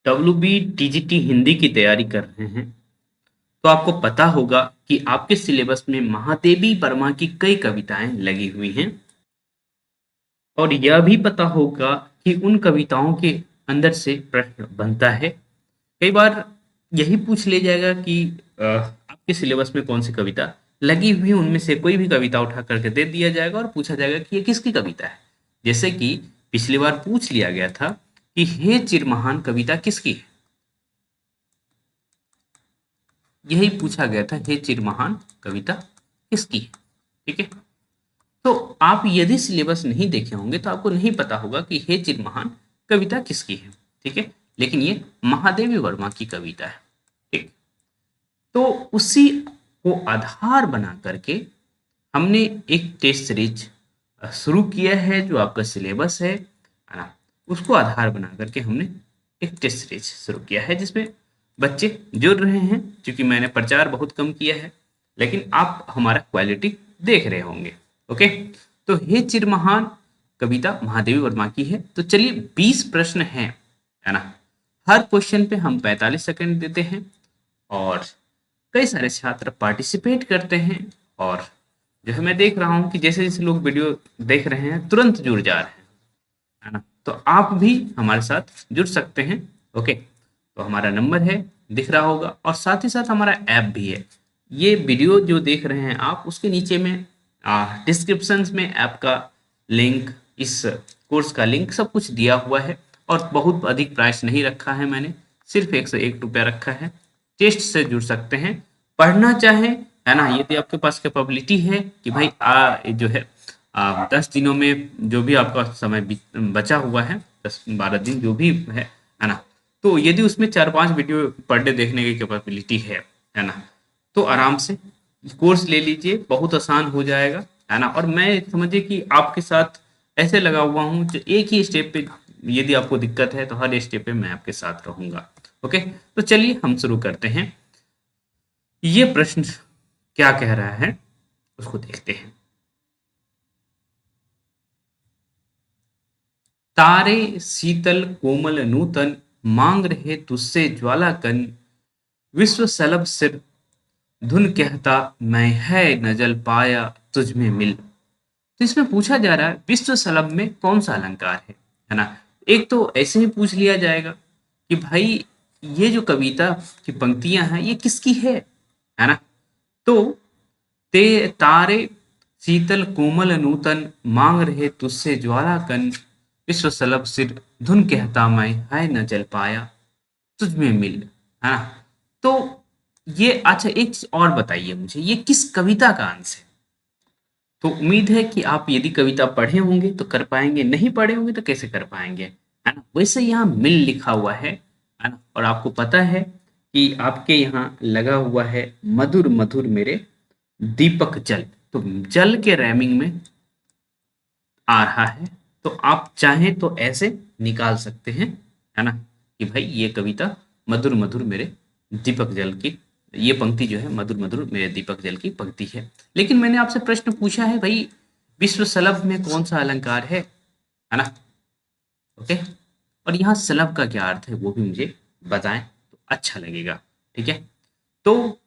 WBTGT Hindi की तैयारी कर रहे हैं तो आपको पता होगा कि आपके सिलेबस में महादेवी वर्मा की कई कविताएं लगी हुई हैं और यह भी पता होगा कि उन कविताओं के अंदर से प्रश्न बनता है। कई बार यही पूछ लिया जाएगा कि आपके सिलेबस में कौन सी कविता लगी हुई है, उनमें से कोई भी कविता उठा करके दे दिया जाएगा और पूछा जाएगा कि ये किसकी कविता है। जैसे कि पिछली बार पूछ लिया गया था कि हे चिरमहान कविता किसकी है। यही पूछा गया था, हे चिरमहान कविता किसकी है। ठीक है, तो आप यदि सिलेबस नहीं देखे होंगे तो आपको नहीं पता होगा कि हे चिरमहान कविता किसकी है। ठीक है, लेकिन ये महादेवी वर्मा की कविता है। ठीक, तो उसी को आधार बना करके हमने एक टेस्ट सीरीज शुरू किया है जो आपका सिलेबस है ना। उसको आधार बना करके हमने एक टेस्ट सीरीज शुरू किया है जिसमें बच्चे जुड़ रहे हैं। क्योंकि मैंने प्रचार बहुत कम किया है लेकिन आप हमारा क्वालिटी देख रहे होंगे। ओके, तो हे चिरमहान कविता महादेवी वर्मा की है। तो चलिए 20 प्रश्न हैं, है ना। हर क्वेश्चन पे हम 45 सेकंड देते हैं और कई सारे छात्र पार्टिसिपेट करते हैं। और जो है मैं देख रहा हूँ कि जैसे जैसे लोग वीडियो देख रहे हैं तुरंत जुड़ जा रहे हैं, है ना। तो आप भी हमारे साथ जुड़ सकते हैं। ओके, तो हमारा नंबर है, दिख रहा होगा, और साथ ही साथ हमारा ऐप भी है। ये वीडियो जो देख रहे हैं आप उसके नीचे में डिस्क्रिप्शन में ऐप का लिंक, इस कोर्स का लिंक सब कुछ दिया हुआ है। और बहुत अधिक प्राइस नहीं रखा है मैंने, सिर्फ 101 रुपया रखा है। टेस्ट से जुड़ सकते हैं, पढ़ना चाहें, है ना। यदि आपके पास कैपेबिलिटी है कि भाई जो है 10 दिनों में जो भी आपका समय बचा हुआ है, 10-12 दिन जो भी है ना। तो यदि उसमें 4-5 वीडियो पर डे देखने की कैपेबिलिटी है ना, तो आराम से कोर्स ले लीजिए, बहुत आसान हो जाएगा, है ना। और मैं समझिए कि आपके साथ ऐसे लगा हुआ हूँ जो एक ही स्टेप पे, यदि आपको दिक्कत है तो हर स्टेप पे मैं आपके साथ रहूंगा। ओके, तो चलिए हम शुरू करते हैं। ये प्रश्न क्या कह रहा है उसको देखते हैं। तारे शीतल कोमल नूतन, मांग रहे तुझसे ज्वालाकन, विश्व सलभ सिर धुन कहता मैं है न जल पाया तुझ में मिल। तो इसमें पूछा जा रहा है विश्व सलभ में कौन सा अलंकार है ना। एक तो ऐसे ही पूछ लिया जाएगा कि भाई ये जो कविता की पंक्तियां हैं ये किसकी है ना। तो ते तारे शीतल कोमल नूतन, मांग रहे तुझसे ज्वालाकन, विश्व सलभ सिर धुन कहता मैं है न जल पाया तुझ में मिल, है ना। तो ये अच्छा एक चीज और बताइए मुझे, ये किस कविता का अंश है। तो उम्मीद है कि आप यदि कविता पढ़े होंगे तो कर पाएंगे, नहीं पढ़े होंगे तो कैसे कर पाएंगे, है ना। वैसे यहाँ मिल लिखा हुआ है ना। और आपको पता है कि आपके यहाँ लगा हुआ है मधुर मधुर मेरे दीपक जल। तो जल के रैमिंग में आ रहा है। तो आप चाहें तो ऐसे निकाल सकते हैं, है ना, कि भाई ये कविता मधुर मधुर मेरे दीपक जल की, ये पंक्ति जो है मधुर मधुर मेरे दीपक जल की पंक्ति है। लेकिन मैंने आपसे प्रश्न पूछा है भाई विश्व सलभ में कौन सा अलंकार है ना। ओके, और यहाँ सलभ का क्या अर्थ है वो भी मुझे बताएं तो अच्छा लगेगा। ठीक है, तो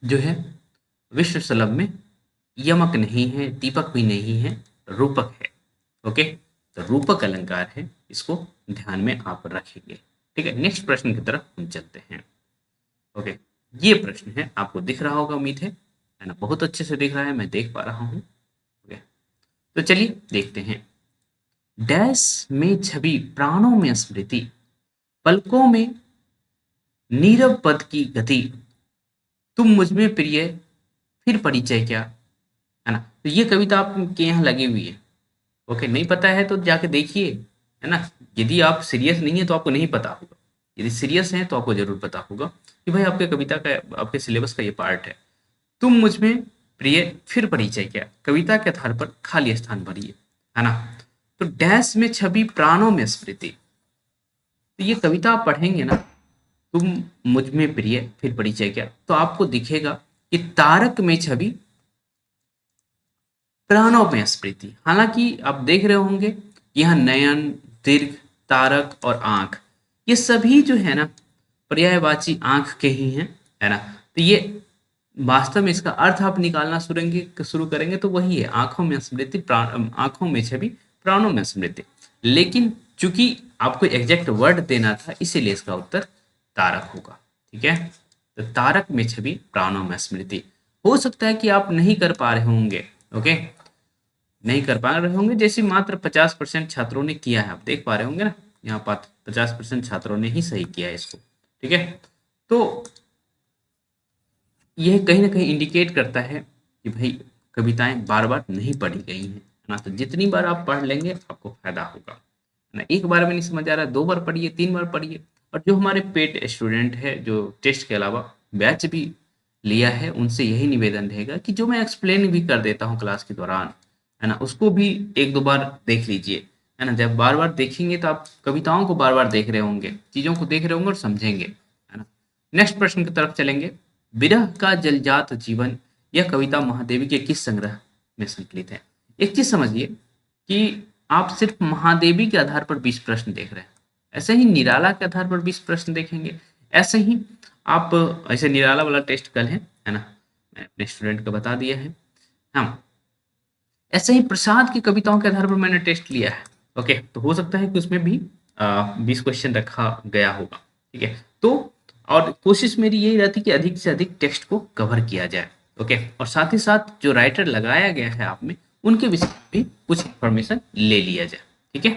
जो है विश्व सलभ में यमक नहीं है, दीपक भी नहीं है, रूपक है। ओके, तो रूपक अलंकार है, इसको ध्यान में आप रखेंगे। ठीक है, नेक्स्ट प्रश्न की तरफ हम चलते हैं। ओके, ये प्रश्न है, आपको दिख रहा होगा उम्मीद है ना, बहुत अच्छे से दिख रहा है, मैं देख पा रहा हूँ। ओके, तो चलिए देखते हैं। डैश में छवि प्राणों में स्मृति, पलकों में नीरव पद की गति, तुम मुझ में प्रिय फिर परिचय क्या, है ना। तो ये कविता आपके यहाँ लगी हुई है। ओके, नहीं पता है तो जाके देखिए, है ना। यदि आप सीरियस नहीं है तो आपको नहीं पता होगा, यदि सीरियस हैं तो आपको जरूर पता होगा कि भाई आपके कविता का, आपके सिलेबस का ये पार्ट है। तुम मुझ में प्रिय फिर परिचय क्या, कविता के आधार पर खाली स्थान भरिए, है ना। तो डैश में छवि प्राणों में स्मृति, तो ये कविता आप पढ़ेंगे ना, तुम मुझ में प्रिय फिर परिचय क्या, तो आपको दिखेगा कि तारक में छवि प्राणों में स्मृति। हालांकि आप देख रहे होंगे यहाँ नयन, दीर्घ, तारक और आंख, ये सभी जो है ना पर्यायवाची आंख के ही हैं, है ना। तो ये वास्तव में इसका अर्थ आप निकालना शुरू करेंगे तो वही है, आंखों में स्मृति, आंखों में छवि, प्राणों में स्मृति। लेकिन चूंकि आपको एग्जैक्ट वर्ड देना था, इसीलिए इसका उत्तर तारक होगा। ठीक है, तो तारक में छवि, प्राणों में स्मृति। हो सकता है कि आप नहीं कर पा रहे होंगे, ओके, नहीं कर पा रहे होंगे, जैसे मात्र 50% छात्रों ने किया है, आप देख पा रहे होंगे ना, यहाँ पर 50% छात्रों ने ही सही किया है इसको। ठीक है, तो यह कहीं ना कहीं इंडिकेट करता है कि भाई कविताएं बार बार नहीं पढ़ी गई हैं, है ना। तो जितनी बार आप पढ़ लेंगे आपको फायदा होगा, है ना। एक बार में नहीं समझ आ रहा, 2 बार पढ़िए, 3 बार पढ़िए। और जो हमारे पेड स्टूडेंट है, जो टेस्ट के अलावा बैच भी लिया है, उनसे यही निवेदन रहेगा कि जो मैं एक्सप्लेन भी कर देता हूँ क्लास के दौरान, है ना, उसको भी 1-2 बार देख लीजिए, है ना। जब बार बार देखेंगे तो आप कविताओं को बार बार देख रहे होंगे, चीजों को देख रहे होंगे और समझेंगे, है ना। नेक्स्ट प्रश्न की तरफ चलेंगे। विरह का जलजात जीवन, यह कविता महादेवी के किस संग्रह में संकलित है? एक चीज समझिए कि आप सिर्फ महादेवी के आधार पर 20 प्रश्न देख रहे हैं, ऐसे ही निराला के आधार पर 20 प्रश्न देखेंगे। ऐसे ही आप, ऐसे निराला वाला टेस्ट कल है ना, मैं अपने स्टूडेंट को बता दिया है। हाँ, ऐसे ही प्रसाद की कविताओं के आधार पर मैंने टेस्ट लिया है। ओके, तो हो सकता है कि उसमें भी 20 क्वेश्चन रखा गया होगा। ठीक है, तो और कोशिश मेरी यही रहती कि अधिक से अधिक टेक्स्ट को कवर किया जाए। ओके, और साथ ही साथ जो राइटर लगाया गया है आप में, उनके विषय में भी कुछ इंफॉर्मेशन ले लिया जाए। ठीक है,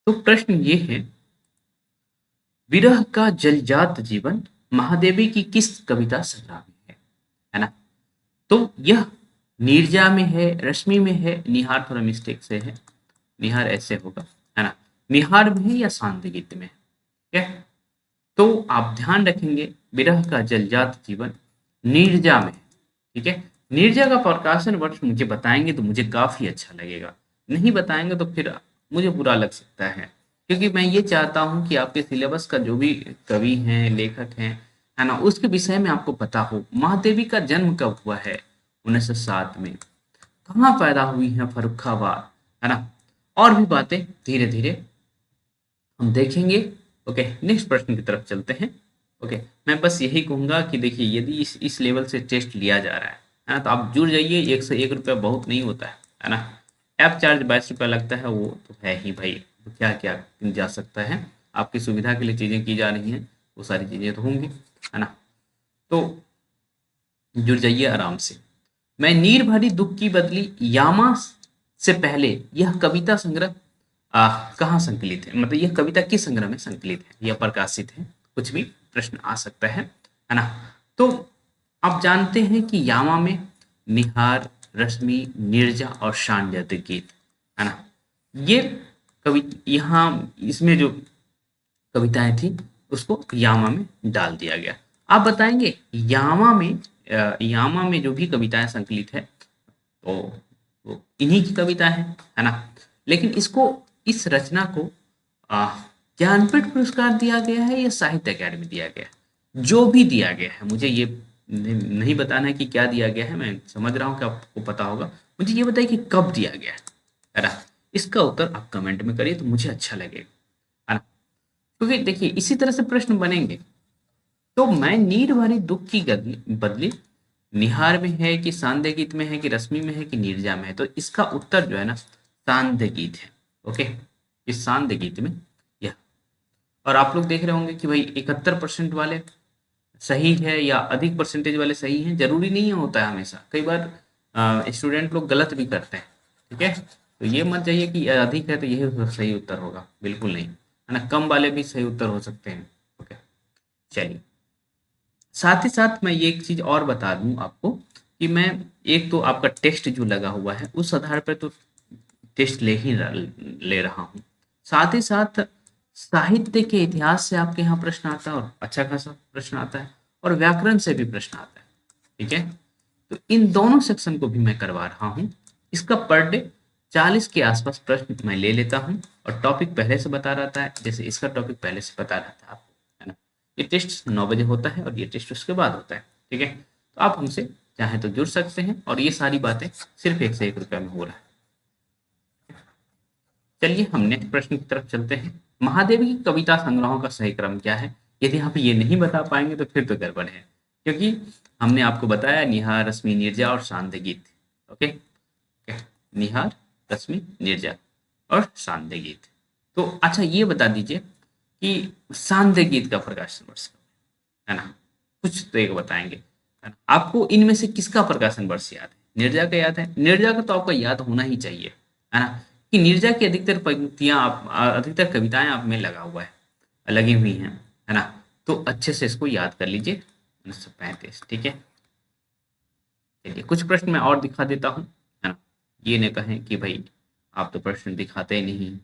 तो प्रश्न ये है, विरह का जलजात जीवन महादेवी की किस कविता संग्रह में है ना। तो यह नीरजा में है, रश्मि में है, निहार थोड़ा मिस्टेक से है, निहार ऐसे होगा, है ना, निहार में है या शांति गीत में है। ठीक है, तो आप ध्यान रखेंगे विरह का जलजात जीवन नीरजा में है। ठीक है, नीरजा का प्रकाशन वर्ष मुझे बताएंगे तो मुझे काफी अच्छा लगेगा, नहीं बताएंगे तो फिर मुझे बुरा लग सकता है, क्योंकि मैं ये चाहता हूँ कि आपके सिलेबस का जो भी कवि हैं, लेखक हैं, है ना, उसके विषय में आपको पता हो। महादेवी का जन्म कब हुआ है? 1907 में। कहाँ पैदा हुई है? फर्रुखाबाद, है ना। और भी बातें धीरे धीरे हम देखेंगे। ओके, नेक्स्ट प्रश्न की तरफ चलते हैं। ओके, मैं बस यही कहूंगा कि देखिए, यदि इस लेवल से टेस्ट लिया जा रहा है ना, तो आप जुड़ जाइए। 101 रुपया बहुत नहीं होता है ना। ऐप चार्ज 22 रुपया लगता है, वो तो है ही भाई, तो क्या क्या जा सकता है। आपकी सुविधा के लिए चीज़ें की जा रही हैं, वो सारी चीज़ें तो होंगी, है ना। तो जुड़ जाइए आराम से। मैं नीर भरी दुख की बदली यामा से पहले, यह कविता संग्रह कहाँ संकलित है, मतलब यह कविता किस संग्रह में संकलित है या प्रकाशित है? कुछ भी प्रश्न आ सकता है ना। तो आप जानते हैं कि यामा में निहार, रश्मि, नीरजा और शांडिल्य गीत, है ना, ये कवि यहाँ इसमें जो कविताएं थी उसको यामा में डाल दिया गया। आप बताएंगे यामा में जो भी कविताएं संकलित है, तो वो इन्हीं की कविता है ना। लेकिन इसको, इस रचना को आ, ज्ञानपीठ पुरस्कार दिया गया है या साहित्य अकादमी दिया गया है? जो भी दिया गया है, मुझे ये नहीं बताना है कि क्या दिया गया है, मैं समझ रहा हूँ कि आपको पता होगा। मुझे ये बताइए कि कब दिया गया है ना। इसका उत्तर आप कमेंट में करिए तो मुझे अच्छा लगेगा, है ना। क्योंकि देखिए, इसी तरह से प्रश्न बनेंगे। तो मैं नीर भरी दुख की बदली निहार में है कि सांध्य गीत में है कि रश्मि में है कि नीरजा में है, तो इसका उत्तर जो है ना, सांध्य गीत है। ओके, इस सांध्य गीत में यह। और आप लोग देख रहे होंगे कि भाई 71% वाले सही है या अधिक परसेंटेज वाले सही हैं, जरूरी नहीं होता है हमेशा, कई बार स्टूडेंट लोग गलत भी करते हैं। ठीक है, तो ये मत जाइए कि अधिक है तो यही सही उत्तर होगा, बिल्कुल नहीं, है ना। कम वाले भी सही उत्तर हो सकते हैं। ओके, चलिए, साथ ही साथ मैं ये एक चीज और बता दूं आपको कि मैं, एक तो आपका टेस्ट जो लगा हुआ है उस आधार पर तो टेस्ट ले रहा हूँ, साथ ही साथ साहित्य के इतिहास से आपके यहाँ प्रश्न आता है और अच्छा खासा प्रश्न आता है, और व्याकरण से भी प्रश्न आता है। ठीक है, तो इन दोनों सेक्शन को भी मैं करवा रहा हूँ। इसका पर डे 40 के आसपास प्रश्न मैं ले लेता हूँ, और टॉपिक पहले से बता रहता है, जैसे इसका टॉपिक पहले से पता रहता है आपको, है ना। ये टेस्ट 9 बजे होता है और ये टेस्ट उसके बाद होता है। ठीक है, तो आप हमसे चाहे तो जुड़ सकते हैं, और ये सारी बातें सिर्फ 1 से 1 रुपया में हो रहा है। चलिए हम नेक्स्ट प्रश्न की तरफ चलते हैं। महादेवी की कविता संग्रहों का सही क्रम क्या है? यदि आप ये नहीं बता पाएंगे तो फिर तो गड़बड़ है, क्योंकि हमने आपको बताया निहार, रश्मि, नीरजा और शांत गीत। ओके, निहार, रश्मि, नीरजा और शांत गीत। तो अच्छा ये बता दीजिए कि शांत गीत का प्रकाशन वर्ष कब है ना? कुछ तो एक बताएंगे, है ना? आपको इनमें से किसका प्रकाशन वर्ष याद है? नीरजा का याद है? नीरजा का तो आपको याद होना ही चाहिए, है ना? कि नीरजा की अधिकतर पंक्तियां आप अधिकतर कविताएं आप में लगा हुआ है, लगी हुई हैं, है ना? तो अच्छे से इसको याद कर लीजिए, 1935। ठीक है, चलिए कुछ प्रश्न मैं और दिखा देता हूँ, है ना? ये न कहें कि भाई आप तो प्रश्न दिखाते ही नहीं,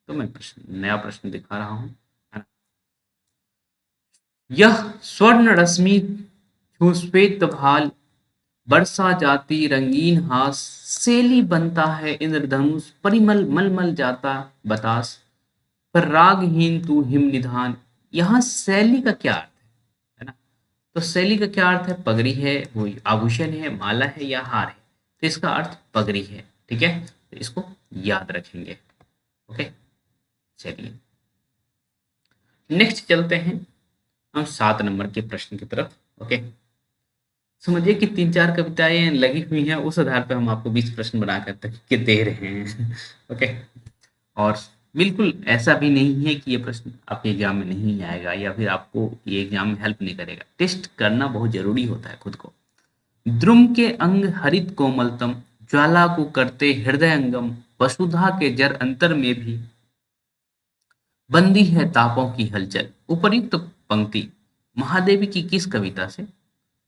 तो मैं नया प्रश्न दिखा रहा हूँ, है ना? यह स्वर्ण रश्मि छू श्वेत भाल, बरसा जाती रंगीन हास, सेली बनता है इंद्रधनुष, परिमल मलमल जाता बतास, पर रागहीन तू हिम निधान। यहाँ शैली का क्या अर्थ है ना? तो शैली का क्या अर्थ है? पगड़ी है, वो आभूषण है, माला है या हार है? तो इसका अर्थ पगड़ी है। ठीक है, तो इसको याद रखेंगे। ओके, चलिए नेक्स्ट चलते हैं हम 7 नंबर के प्रश्न की तरफ। ओके, समझिए कि 3-4 कविताएं लगी हुई हैं, उस आधार पे हम आपको 20 प्रश्न बना कर तक के दे रहे हैं। ओके, और बिल्कुल ऐसा भी नहीं है कि ये प्रश्न आपके एग्जाम में नहीं आएगा या फिर आपको ये एग्जाम में हेल्प नहीं करेगा। टेस्ट करना बहुत जरूरी होता है खुद को। द्रुम के अंग हरित कोमलतम, ज्वाला को करते हृदयंगम, वसुधा के जर अंतर में भी बंदी है तापों की हलचल। उपर्युक्त पंक्ति महादेवी की किस कविता से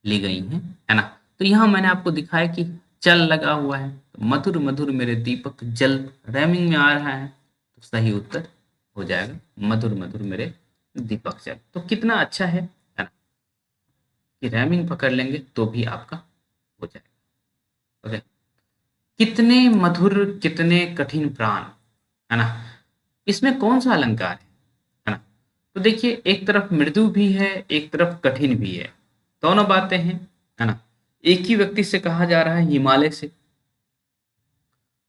ली गई हैं, है ना? तो यहाँ मैंने आपको दिखाया कि चल लगा हुआ है, तो मधुर मधुर मेरे दीपक जल रैमिंग में आ रहा है, तो सही उत्तर हो जाएगा मधुर मधुर मेरे दीपक जल। तो कितना अच्छा है ना, कि रैमिंग पकड़ लेंगे तो भी आपका हो जाएगा। ओके, कितने मधुर कितने कठिन प्राण, है ना? इसमें कौन सा अलंकार है ना? तो देखिए एक तरफ मृदु भी है, एक तरफ कठिन भी है, दोनों बातें हैं, है ना? एक ही व्यक्ति से कहा जा रहा है हिमालय से,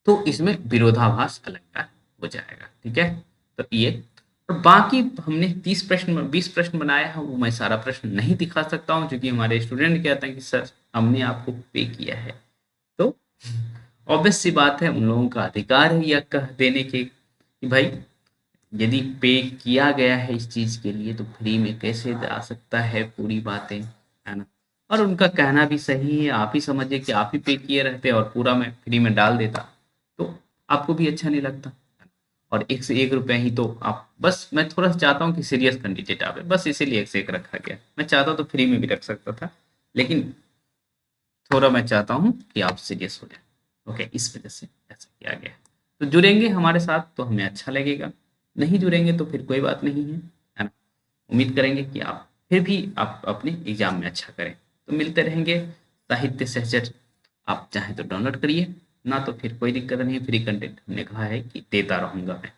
तो इसमें विरोधाभास अलंकार हो जाएगा। ठीक है, तो ये और बाकी हमने 20 प्रश्न बनाया है, वो मैं सारा प्रश्न नहीं दिखा सकता हूँ क्योंकि हमारे स्टूडेंट कहते हैं कि सर हमने आपको पे किया है। तो ऑब्वियस सी बात है, उन लोगों का अधिकार है यह कह देने के कि भाई यदि पे किया गया है इस चीज के लिए तो फ्री में कैसे जा सकता है पूरी बातें, है ना? और उनका कहना भी सही है, आप ही समझिए कि आप ही पे किए रहते और पूरा मैं फ्री में डाल देता तो आपको भी अच्छा नहीं लगता। और 1 से 1 रुपया ही तो आप, बस मैं थोड़ा सा चाहता हूँ कि सीरियस कैंडिडेट आवे, बस इसीलिए 1 से 1 रखा गया। मैं चाहता तो फ्री में भी रख सकता था, लेकिन थोड़ा मैं चाहता हूँ कि आप सीरियस हो जाए। ओके, इस वजह से ऐसा किया गया है। तो जुड़ेंगे हमारे साथ तो हमें अच्छा लगेगा, नहीं जुड़ेंगे तो फिर कोई बात नहीं है ना? उम्मीद करेंगे कि आप फिर भी आप अपने एग्जाम में अच्छा करें। तो मिलते रहेंगे साहित्य सहचर। आप चाहें तो डाउनलोड करिए, ना तो फिर कोई दिक्कत नहीं, फ्री कंटेंट हमने कहा है कि देता रहूंगा मैं।